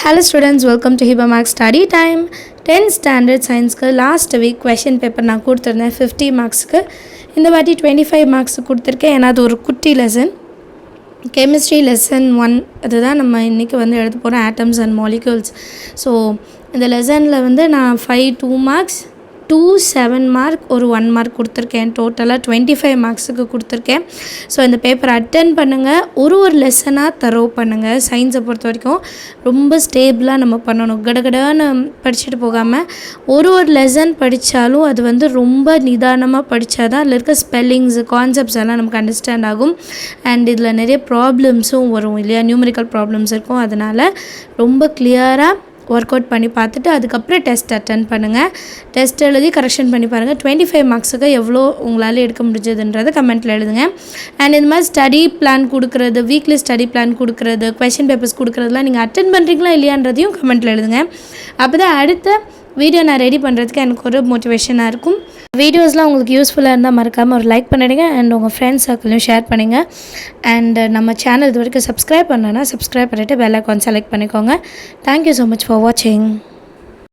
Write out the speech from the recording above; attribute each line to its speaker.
Speaker 1: Hello students, welcome to Hiba Max Study Time. 10th Standard Science last week question paper நான் கொடுத்திருந்தேன் 50 மார்க்ஸ்க்கு. இந்த வாட்டி 25 marks கொடுத்திருக்கேன். ஏன்னா அது ஒரு குட்டி லெசன். கெமிஸ்ட்ரி லெசன் 1 அதுதான் நம்ம இன்றைக்கி வந்து எழுத போகிறோம், ஆட்டம்ஸ் அண்ட் மாலிக்யூல்ஸ். ஸோ இந்த லெசனில் வந்து நான் 5 2 மார்க்ஸ் 2 7 மார்க் ஒரு 1 மார்க் கொடுத்துருக்கேன். டோட்டலாக 25 மார்க்ஸுக்கு கொடுத்துருக்கேன். ஸோ இந்த பேப்பர் அட்டென்ட் பண்ணுங்கள், ஒரு லெசனாக தரோ பண்ணுங்கள். சயின்ஸை பொறுத்த வரைக்கும் ரொம்ப ஸ்டேபிளாக நம்ம பண்ணணும். கடகடான்னு படிச்சுட்டு போகாமல் ஒரு லெசன் படித்தாலும் அது வந்து ரொம்ப நிதானமாக படித்தா தான் அதில் இருக்க ஸ்பெல்லிங்ஸு கான்செப்ட்ஸ் எல்லாம் நமக்கு அண்டர்ஸ்டாண்ட் ஆகும். அண்ட் இதில் நிறைய ப்ராப்ளம்ஸும் வரும் இல்லையா, நியூமரிக்கல் ப்ராப்ளம்ஸ் இருக்கும். அதனால் ரொம்ப கிளியராக ஒர்க் அவுட் பண்ணி பார்த்துட்டு அதுக்கப்புறம் டெஸ்ட் அட்டென்ட் பண்ணுங்கள். டெஸ்ட் எழுதி கரெக்ஷன் பண்ணி பாருங்கள். 25 மார்க்ஸுக்கு எவ்வளோ உங்களால் எடுக்க முடிஞ்சதுன்றதை கமெண்ட்டில் எழுதுங்க. அண்ட் இந்த மாதிரி ஸ்டடி பிளான் கொடுக்குறது, வீக்லி ஸ்டடி பிளான் கொடுக்குறது, கொஷின் பேப்பர்ஸ் கொடுக்குறதுலாம் நீங்கள் அட்டென்ட் பண்ணுறீங்களா இல்லையான்றதையும் கமெண்ட்டில் எழுதுங்க. அப்போ தான் அடுத்த வீடியோ நான் ரெடி பண்ணுறதுக்கு எனக்கு ஒரு மோட்டிவேஷனாக இருக்கும். வீடியோஸ்லாம் உங்களுக்கு யூஸ்ஃபுல்லாக இருந்தால் மறக்காமல் ஒரு லைக் பண்ணிடுங்க அண்ட் உங்கள் ஃப்ரெண்ட்ஸ் சர்க்கிளையும் ஷேர் பண்ணுங்கள். அண்ட் நம்ம சேனல் இது வரைக்கும் சப்ஸ்கிரைப் பண்ணலன்னா சப்ஸ்கிரைப் பண்ணிவிட்டு பெல் ஐகான் செலக்ட் பண்ணிக்கோங்க. தேங்க்யூ ஸோ மச் ஃபார் வாட்சிங்.